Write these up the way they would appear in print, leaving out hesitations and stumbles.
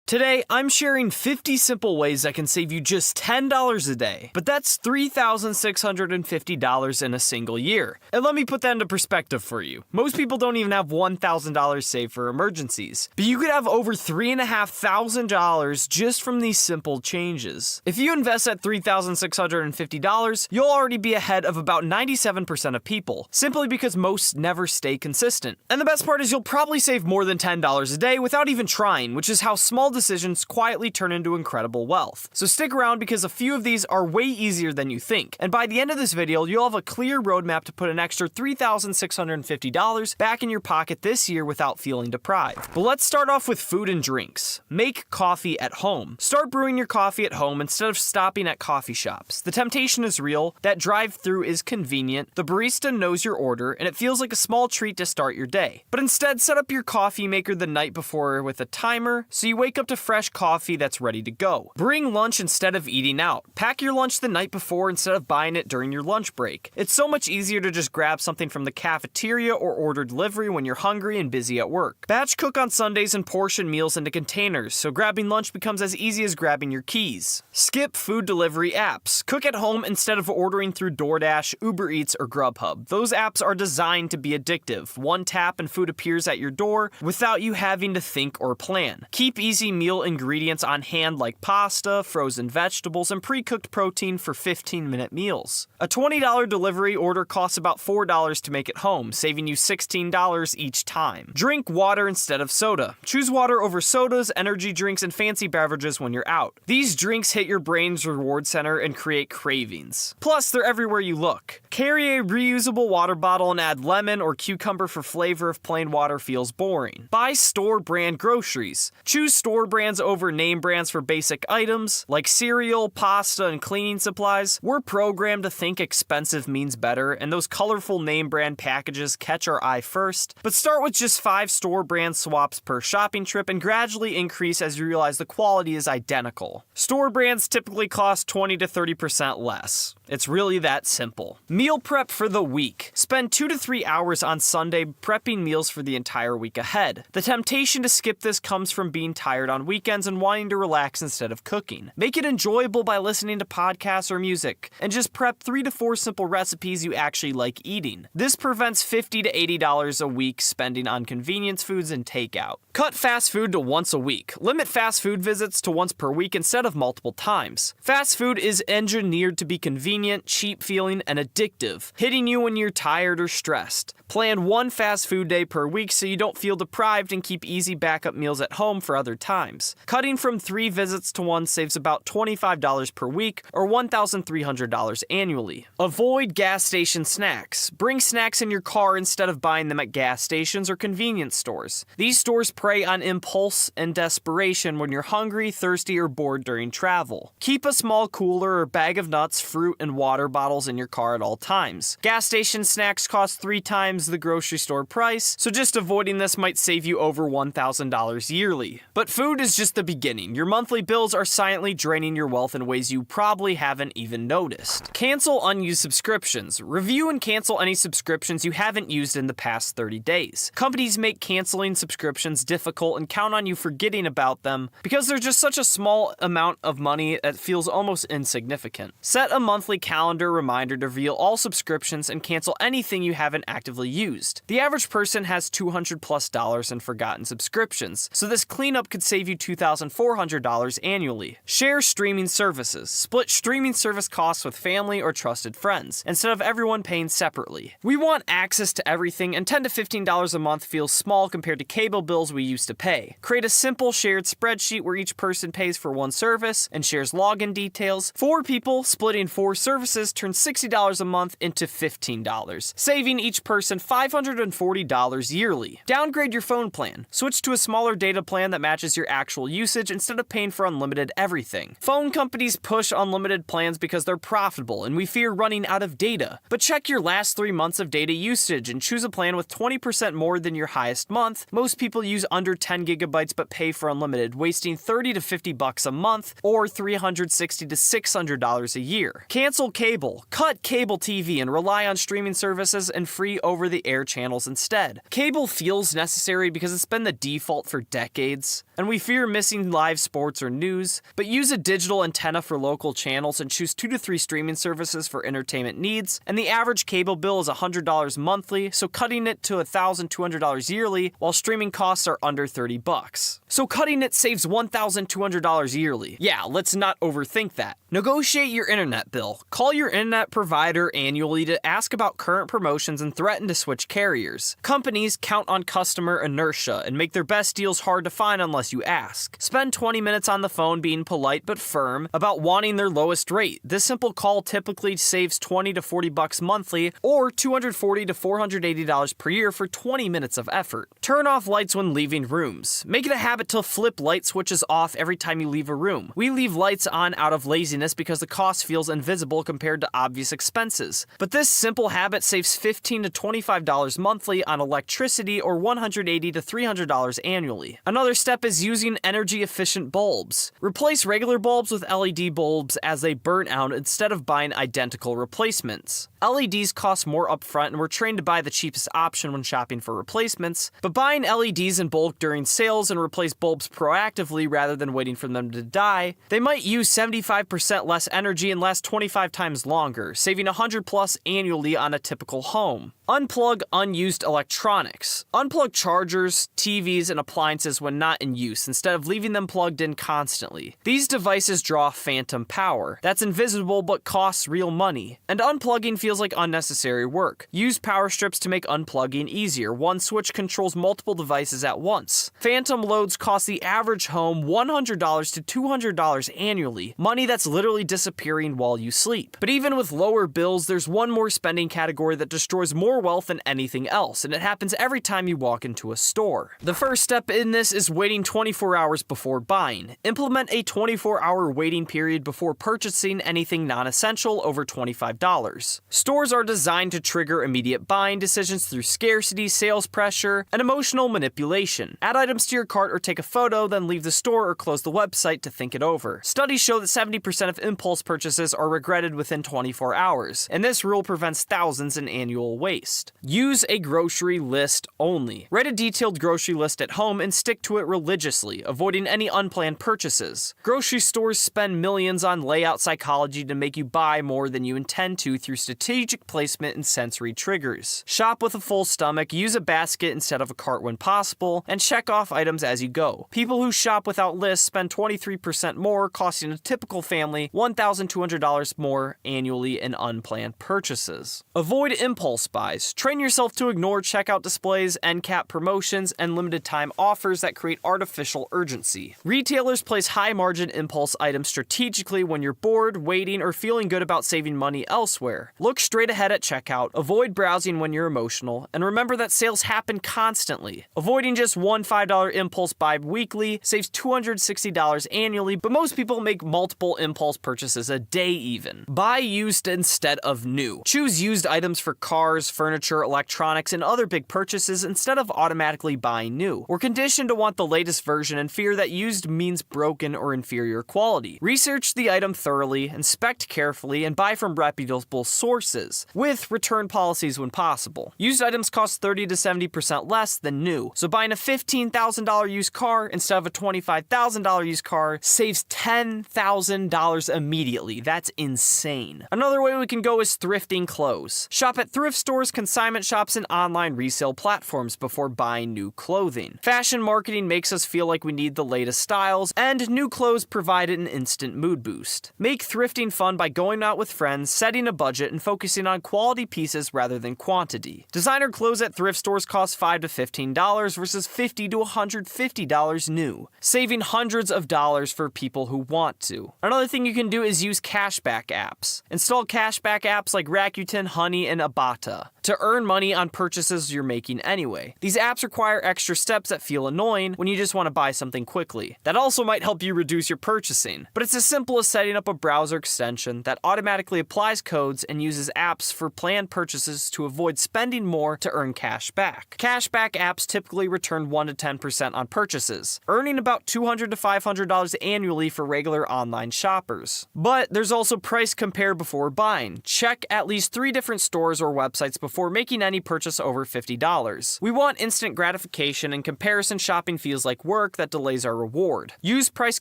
Today, I'm sharing 50 simple ways that can save you just $10 a day, but that's $3,650 in a single year. And let me put that into perspective for you. Most people don't even have $1,000 saved for emergencies, but you could have over $3,500 just from these simple changes. If you invest at $3,650, you'll already be ahead of about 97% of people, simply because most never stay consistent. And the best part is you'll probably save more than $10 a day without even trying, which is how small decisions quietly turn into incredible wealth. So stick around because a few of these are way easier than you think. And by the end of this video, you'll have a clear roadmap to put an extra $3,650 back in your pocket this year without feeling deprived. But let's start off with food and drinks. Make coffee at home. Start brewing your coffee at home instead of stopping at coffee shops. The temptation is real, that drive-through is convenient, the barista knows your order, and it feels like a small treat to start your day. But instead, set up your coffee maker the night before with a timer, so you wake up to fresh coffee that's ready to go. Bring lunch instead of eating out. Pack your lunch the night before instead of buying it during your lunch break. It's so much easier to just grab something from the cafeteria or order delivery when you're hungry and busy at work. Batch cook on Sundays and portion meals into containers, so grabbing lunch becomes as easy as grabbing your keys. Skip food delivery apps. Cook at home instead of ordering through DoorDash, Uber Eats, or Grubhub. Those apps are designed to be addictive. One tap and food appears at your door without you having to think or plan. Keep easy meal ingredients on hand like pasta, frozen vegetables, and pre-cooked protein for 15-minute meals. A $20 delivery order costs about $4 to make it home, saving you $16 each time. Drink water instead of soda. Choose water over sodas, energy drinks, and fancy beverages when you're out. These drinks hit your brain's reward center and create cravings. Plus, they're everywhere you look. Carry a reusable water bottle and add lemon or cucumber for flavor if plain water feels boring. Buy store brand groceries. Choose store brands over name brands for basic items like cereal, pasta, and cleaning supplies. We're programmed to think expensive means better, and those colorful name brand packages catch our eye first. But start with just 5 store brand swaps per shopping trip and gradually increase as you realize the quality is identical. Store brands typically cost 20 to 30% less. It's really that simple. Meal prep for the week. Spend 2 to 3 hours on Sunday prepping meals for the entire week ahead. The temptation to skip this comes from being tired on weekends and wanting to relax instead of cooking. Make it enjoyable by listening to podcasts or music, and just prep 3 to 4 simple recipes you actually like eating. This prevents $50 to $80 a week spending on convenience foods and takeout. Cut fast food to once a week. Limit fast food visits to once per week instead of multiple times. Fast food is engineered to be convenient, cheap feeling, and addictive, hitting you when you're tired or stressed. Plan one fast food day per week so you don't feel deprived and keep easy backup meals at home for other times. Cutting from 3 visits to 1 saves about $25 per week or $1,300 annually. Avoid gas station snacks. Bring snacks in your car instead of buying them at gas stations or convenience stores. These stores prey on impulse and desperation when you're hungry, thirsty, or bored during travel. Keep a small cooler or bag of nuts, fruit, and water bottles in your car at all times. Gas station snacks cost 3 times the grocery store price, so just avoiding this might save you over $1,000 yearly. But food is just the beginning. Your monthly bills are silently draining your wealth in ways you probably haven't even noticed. Cancel unused subscriptions. Review and cancel any subscriptions you haven't used in the past 30 days. Companies make canceling subscriptions difficult and count on you forgetting about them because they're just such a small amount of money that feels almost insignificant. Set a monthly calendar reminder to review all subscriptions and cancel anything you haven't actively used. The average person has $200+ in forgotten subscriptions, so this cleanup could save you $2,400 annually. Share streaming services. Split streaming service costs with family or trusted friends, instead of everyone paying separately. We want access to everything, and $10 to $15 a month feels small compared to cable bills we used to pay. Create a simple shared spreadsheet where each person pays for one service and shares login details. 4 people splitting 4 services turns $60 a month into $15, saving each person $540 yearly. Downgrade your phone plan. Switch to a smaller data plan that matches your actual usage instead of paying for unlimited everything. Phone companies push unlimited plans because they're profitable and we fear running out of data. But check your last 3 months of data usage and choose a plan with 20% more than your highest month. Most people use under 10 gigabytes but pay for unlimited, wasting $30 to $50 a month or $360 to $600 a year. Cancel cable. Cut cable TV and rely on streaming services and free over-the-air channels instead. Cable feels necessary because it's been the default for decades. and we fear missing live sports or news, but use a digital antenna for local channels and choose 2 to 3 streaming services for entertainment needs, and the average cable bill is $100 monthly, so cutting it to $1,200 yearly, while streaming costs are under $30. So cutting it saves $1,200 yearly. Yeah, let's not overthink that. Negotiate your internet bill. Call your internet provider annually to ask about current promotions and threaten to switch carriers. Companies count on customer inertia and make their best deals hard to find unless you ask. Spend 20 minutes on the phone being polite but firm about wanting their lowest rate. This simple call typically saves $20 to $40 monthly, or $240 to $480 per year for 20 minutes of effort. Turn off lights when leaving rooms. Make it a habit to flip light switches off every time you leave a room. We leave lights on out of laziness because the cost feels invisible compared to obvious expenses. But this simple habit saves $15 to $25 monthly on electricity, or $180 to $300 annually. Another step is using energy-efficient bulbs. Replace regular bulbs with LED bulbs as they burn out instead of buying identical replacements. LEDs cost more upfront, and we're trained to buy the cheapest option when shopping for replacements, but buying LEDs in bulk during sales and replace bulbs proactively rather than waiting for them to die, they might use 75% less energy and last 25 times longer, saving $100+ annually on a typical home. Unplug unused electronics. Unplug chargers, TVs, and appliances when not in use, instead of leaving them plugged in constantly. These devices draw phantom power that's invisible but costs real money, and unplugging feels like unnecessary work. Use power strips to make unplugging easier. One switch controls multiple devices at once. Phantom loads cost the average home $100 to $200 annually, money that's literally disappearing while you sleep. But even with lower bills, there's one more spending category that destroys more wealth than anything else, and it happens every time you walk into a store. The first step in this is waiting 24 hours before buying. Implement a 24-hour waiting period before purchasing anything non-essential over $25. Stores are designed to trigger immediate buying decisions through scarcity, sales pressure, and emotional manipulation. Add items to your cart or take a photo, then leave the store or close the website to think it over. Studies show that 70% of impulse purchases are regretted within 24 hours, and this rule prevents thousands in annual waste. Use a grocery list only. Write a detailed grocery list at home and stick to it religiously, avoiding any unplanned purchases. Grocery stores spend millions on layout psychology to make you buy more than you intend to through strategic placement and sensory triggers. Shop with a full stomach, use a basket instead of a cart when possible, and check off items as you go. People who shop without lists spend 23% more, costing a typical family $1,200 more annually in unplanned purchases. Avoid impulse buys. Train yourself to ignore checkout displays, end cap promotions, and limited time offers that create artificial urgency. Retailers place high margin impulse items strategically when you're bored, waiting, or feeling good about saving money elsewhere. Look straight ahead at checkout, avoid browsing when you're emotional, and remember that sales happen constantly. Avoiding just one $5 impulse buy weekly saves $260 annually, but most people make multiple impulse purchases a day even. Buy used instead of new. Choose used items for cars, furniture, electronics, and other big purchases instead of automatically buying new. We're conditioned to want the latest version and fear that used means broken or inferior quality. Research the item thoroughly, inspect carefully, and buy from reputable sources, with return policies when possible. Used items cost 30 to 70% less than new, so buying a $15,000 used car instead of a $25,000 used car saves $10,000 immediately. That's insane. Another way we can go is thrifting clothes. Shop at thrift stores, consignment shops, and online resale platforms before buying new clothing. Fashion marketing makes us feel like we need the latest styles, and new clothes provide an instant mood boost. Make thrifting fun by going out with friends, setting a budget, and focusing on quality pieces rather than quantity. Designer clothes at thrift stores cost $5 to $15 versus $50 to $150 new, saving hundreds of dollars for people who want to. Another thing you can do is use cashback apps. Install cashback apps like Rakuten, Honey, and Ibotta to earn money on purchases you're making anyway. These apps require extra steps that feel annoying when you just want to buy something quickly. That also might help you reduce your purchasing, but it's as simple as setting up a browser extension that automatically applies codes and uses apps for planned purchases to avoid spending more to earn cash back. Cashback apps typically return 1 to 10% on purchases, earning about $200 to $500 annually for regular online shoppers. But there's also price compare before buying. Check at least 3 different stores or websites before before making any purchase over $50. We want instant gratification, and comparison shopping feels like work that delays our reward. Use price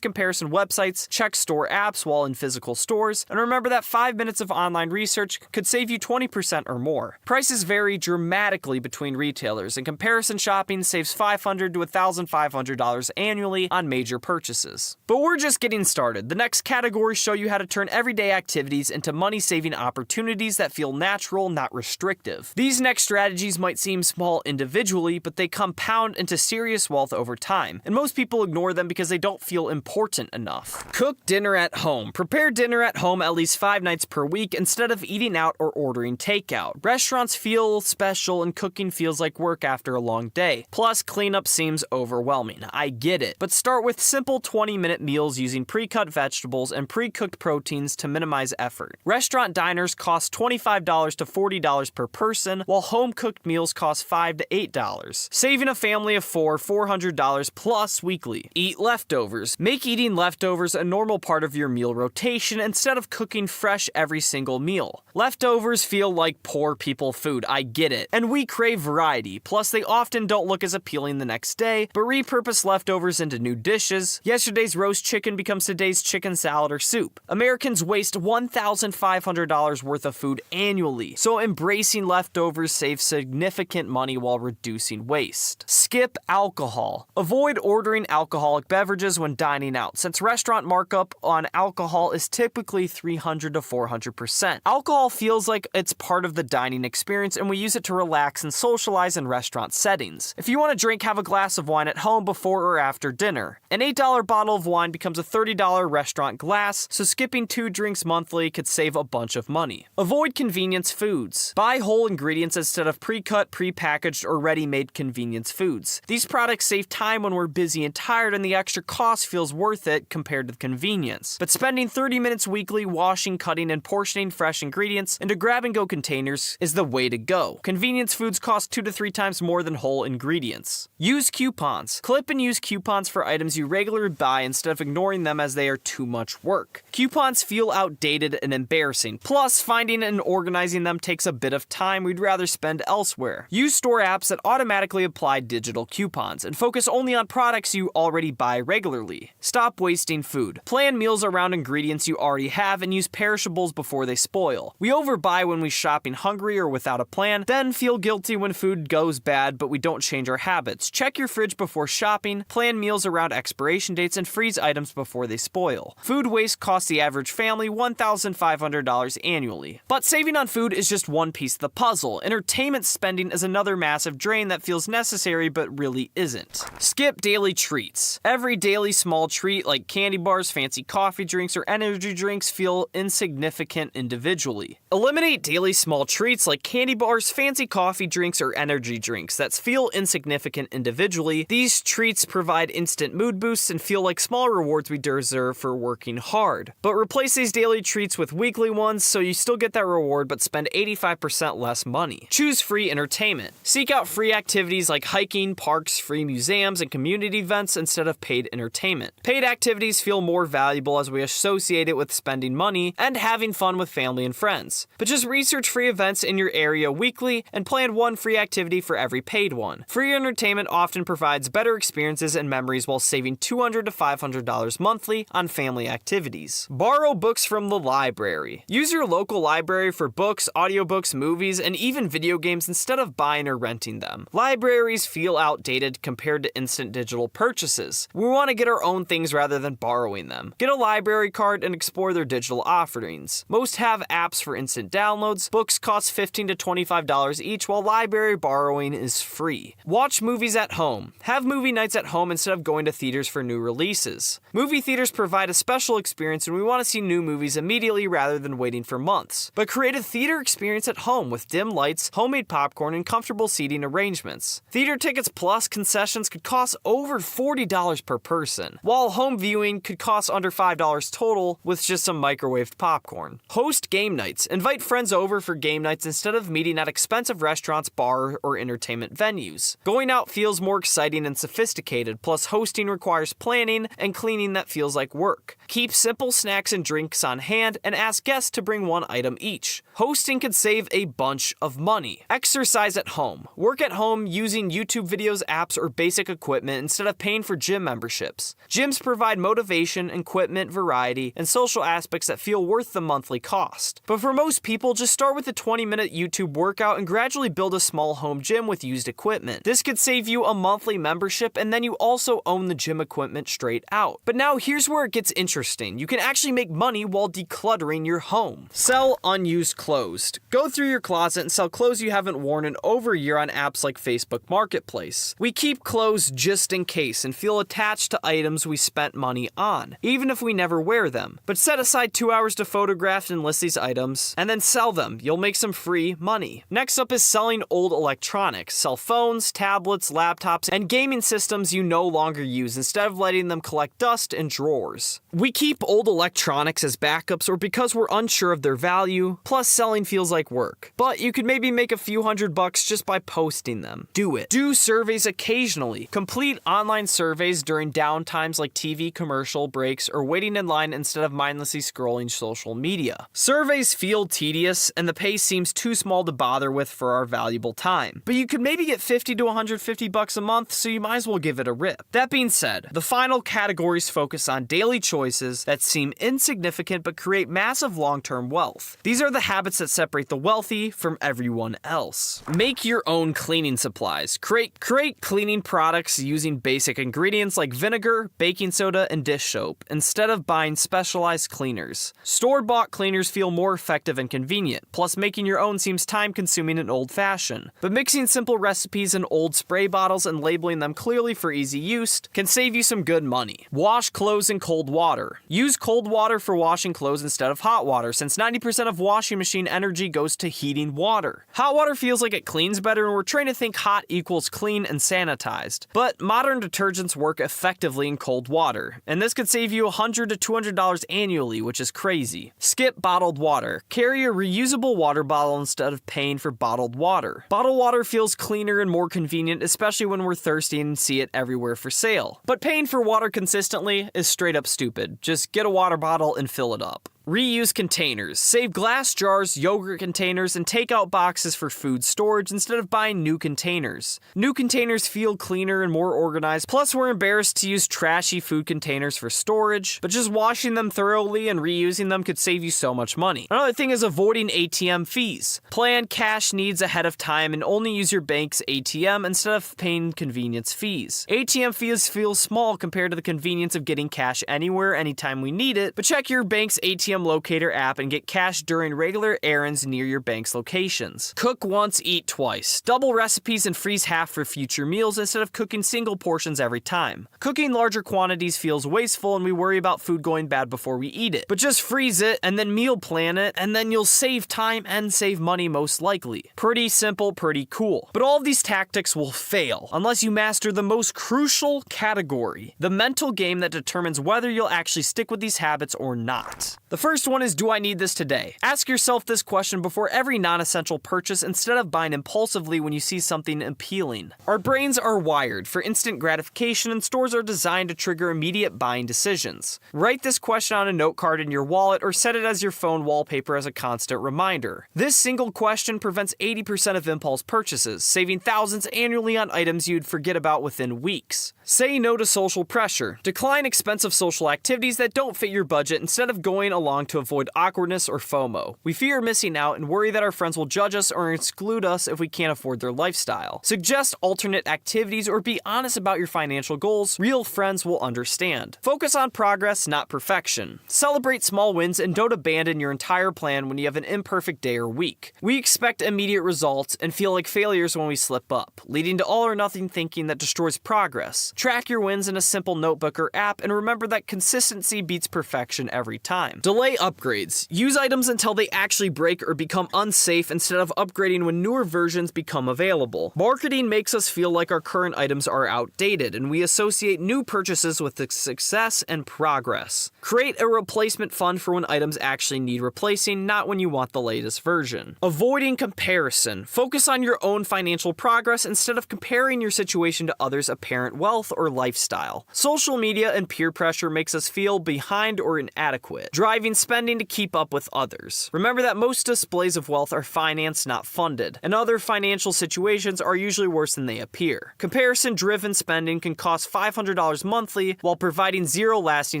comparison websites, check store apps while in physical stores, and remember that 5 minutes of online research could save you 20% or more. Prices vary dramatically between retailers, and comparison shopping saves $500 to $1,500 annually on major purchases. But we're just getting started. The next categories show you how to turn everyday activities into money-saving opportunities that feel natural, not restrictive. These next strategies might seem small individually, but they compound into serious wealth over time, and most people ignore them because they don't feel important enough. Cook dinner at home. Prepare dinner at home at least 5 nights per week instead of eating out or ordering takeout. Restaurants feel special and cooking feels like work after a long day. Plus, cleanup seems overwhelming. I get it. But start with simple 20-minute meals using pre-cut vegetables and pre-cooked proteins to minimize effort. Restaurant diners cost $25 to $40 per person, while home-cooked meals cost $5 to $8, saving a family of four $400 plus weekly. Eat leftovers. Make eating leftovers a normal part of your meal rotation instead of cooking fresh every single meal. Leftovers feel like poor people food, I get it, and we crave variety, plus they often don't look as appealing the next day, but repurpose leftovers into new dishes. Yesterday's roast chicken becomes today's chicken salad or soup. Americans waste $1,500 worth of food annually, so embracing leftovers saves significant money while reducing waste. Skip alcohol. Avoid ordering alcoholic beverages when dining out, since restaurant markup on alcohol is typically 300 to 400%. Alcohol feels like it's part of the dining experience, and we use it to relax and socialize in restaurant settings. If you want to drink, have a glass of wine at home before or after dinner. An $8 bottle of wine becomes a $30 restaurant glass, so skipping 2 drinks monthly could save a bunch of money. Avoid convenience foods. Buy whole ingredients instead of pre-cut, pre-packaged, or ready-made convenience foods. These products save time when we're busy and tired, and the extra cost feels worth it compared to the convenience. But spending 30 minutes weekly washing, cutting, and portioning fresh ingredients into grab-and-go containers is the way to go. Convenience foods cost 2 to 3 times more than whole ingredients. Use coupons. Clip and use coupons for items you regularly buy instead of ignoring them as they are too much work. Coupons feel outdated and embarrassing. Plus, finding and organizing them takes a bit of time we'd rather spend elsewhere. Use store apps that automatically apply digital coupons and focus only on products you already buy regularly. Stop wasting food. Plan meals around ingredients you already have and use perishables before they spoil. We overbuy when we shopping hungry or without a plan, then feel guilty when food goes bad, but we don't change our habits. Check your fridge before shopping, plan meals around expiration dates, and freeze items before they spoil. Food waste costs the average family $1,500 annually. But saving on food is just one piece of the puzzle. Entertainment spending is another massive drain that feels necessary but really isn't. Skip daily treats. Every daily small treat like candy bars, fancy coffee drinks, or energy drinks feel insignificant individually. Eliminate daily small treats like candy bars, fancy coffee drinks, or energy drinks that feel insignificant individually. These treats provide instant mood boosts and feel like small rewards we deserve for working hard. But replace these daily treats with weekly ones so you still get that reward but spend 85% less money. Choose free entertainment. Seek out free activities like hiking, parks, free museums, and community events instead of paid entertainment. Paid activities feel more valuable as we associate it with spending money and having fun with family and friends. But just research free events in your area weekly and plan one free activity for every paid one. Free entertainment often provides better experiences and memories while saving $200 to $500 monthly on family activities. Borrow books from the library. Use your local library for books, audiobooks, movies, and even video games instead of buying or renting them. Libraries feel outdated compared to instant digital purchases. We want to get our own things rather than borrowing them. Get a library card and explore their digital offerings. Most have apps for instant downloads. Books cost $15 to $25 each, while library borrowing is free. Watch movies at home. Have movie nights at home instead of going to theaters for new releases. Movie theaters provide a special experience and we want to see new movies immediately rather than waiting for months. But create a theater experience at home with dim lights, homemade popcorn, and comfortable seating arrangements. Theater tickets plus concessions could cost over $40 per person, while home viewing could cost under $5 total with just some microwaved popcorn. Host game nights. Invite friends over for game nights instead of meeting at expensive restaurants, bar, or entertainment venues. Going out feels more exciting and sophisticated, plus hosting requires planning and cleaning that feels like work. Keep simple snacks and drinks on hand and ask guests to bring one item each. Hosting can save a bunch of money. Exercise at home. Work at home using YouTube videos, apps, or basic equipment instead of paying for gym memberships. Gyms provide motivation, equipment, variety, and social aspects that feel worth the monthly cost. But for most people, just start with a 20-minute YouTube workout and gradually build a small home gym with used equipment. This could save you a monthly membership, and then you also own the gym equipment straight out. But now here's where it gets interesting. You can actually make money while decluttering your home. Sell unused clothes. Go through your closet and sell clothes you haven't worn in over a year on apps like Facebook Marketplace. We keep clothes just in case and feel attached to items we spent money on, even if we never wear them. But set aside 2 hours to photograph and list these items, and then sell them. You'll make some free money. Next up is selling old electronics. Sell phones, tablets, laptops, and gaming systems you no longer use instead of letting them collect dust in drawers. We keep old electronics as backups or because we're unsure of their value, plus selling feels like work. But you could maybe make a few $100 just by posting them. Do it. Do surveys occasionally. Complete online surveys during downtimes like TV commercial breaks or waiting in line instead of mindlessly scrolling social media. Surveys feel tedious and the pay seems too small to bother with for our valuable time. But you could maybe get $50 to $150 a month, so you might as well give it a rip. That being said, the final categories focus on daily choices that seem insignificant but create massive long-term wealth. These are the habits that separate the wealthy from everyone else. Make your own cleaning supplies. Create cleaning products using basic ingredients like vinegar, baking soda, and dish soap, instead of buying specialized cleaners. Store-bought cleaners feel more effective and convenient, plus making your own seems time-consuming and old-fashioned. But mixing simple recipes in old spray bottles and labeling them clearly for easy use can save you some good money. Wash clothes in cold water. Use cold water for washing clothes instead of hot water, since 90% of washing machine energy goes to heating water. Hot water feels like it cleans better, and we're trained to think hot equals clean and sanitized. But modern detergents work effectively in cold water, and this could save you $100 to $200 annually, which is crazy. Skip bottled water. Carry a reusable water bottle instead of paying for bottled water. Bottled water feels cleaner and more convenient, especially when we're thirsty and see it everywhere for sale. But paying for water consistently is straight up stupid. Just get a water bottle and fill it up. Reuse containers. Save glass jars, yogurt containers, and takeout boxes for food storage instead of buying new containers. New containers feel cleaner and more organized, plus we're embarrassed to use trashy food containers for storage, but just washing them thoroughly and reusing them could save you so much money. Another thing is avoiding ATM fees. Plan cash needs ahead of time and only use your bank's ATM instead of paying convenience fees. ATM fees feel small compared to the convenience of getting cash anywhere, anytime we need it, but check your bank's ATM locator app and get cash during regular errands near your bank's locations. Cook once, eat twice. Double recipes and freeze half for future meals instead of cooking single portions every time. Cooking larger quantities feels wasteful and we worry about food going bad before we eat it. But just freeze it and then meal plan it, and then you'll save time and save money most likely. Pretty simple, pretty cool. But all of these tactics will fail unless you master the most crucial category, the mental game that determines whether you'll actually stick with these habits or not. The first one is, do I need this today? Ask yourself this question before every non-essential purchase instead of buying impulsively when you see something appealing. Our brains are wired for instant gratification and stores are designed to trigger immediate buying decisions. Write this question on a note card in your wallet or set it as your phone wallpaper as a constant reminder. This single question prevents 80% of impulse purchases, saving thousands annually on items you'd forget about within weeks. Say no to social pressure. Decline expensive social activities that don't fit your budget instead of going along to avoid awkwardness or FOMO. We fear missing out and worry that our friends will judge us or exclude us if we can't afford their lifestyle. Suggest alternate activities or be honest about your financial goals. Real friends will understand. Focus on progress, not perfection. Celebrate small wins and don't abandon your entire plan when you have an imperfect day or week. We expect immediate results and feel like failures when we slip up, leading to all or nothing thinking that destroys progress. Track your wins in a simple notebook or app and remember that consistency beats perfection every time. Delay upgrades. Use items until they actually break or become unsafe instead of upgrading when newer versions become available. Marketing makes us feel like our current items are outdated, and we associate new purchases with success and progress. Create a replacement fund for when items actually need replacing, not when you want the latest version. Avoiding comparison. Focus on your own financial progress instead of comparing your situation to others' apparent wealth or lifestyle. Social media and peer pressure makes us feel behind or inadequate, driving spending to keep up with others. Remember that most displays of wealth are financed, not funded, and other financial situations are usually worse than they appear. Comparison-driven spending can cost $500 monthly while providing zero lasting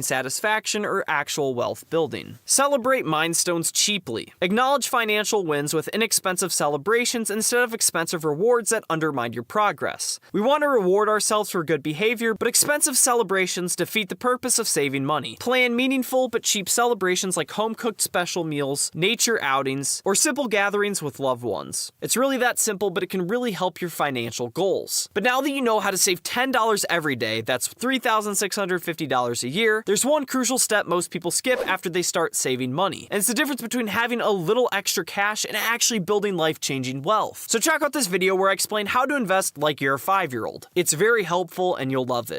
satisfaction or actual wealth building. Celebrate milestones cheaply. Acknowledge financial wins with inexpensive celebrations instead of expensive rewards that undermine your progress. We want to reward ourselves for good behavior, but expensive celebrations defeat the purpose of saving money. Plan meaningful but cheap celebrations like home-cooked special meals, nature outings, or simple gatherings with loved ones. It's really that simple, but it can really help your financial goals. But now that you know how to save $10 every day, that's $3,650 a year, there's one crucial step most people skip after they start saving money. And it's the difference between having a little extra cash and actually building life-changing wealth. So check out this video where I explain how to invest like you're a 5-year-old. It's very helpful and you'll love it.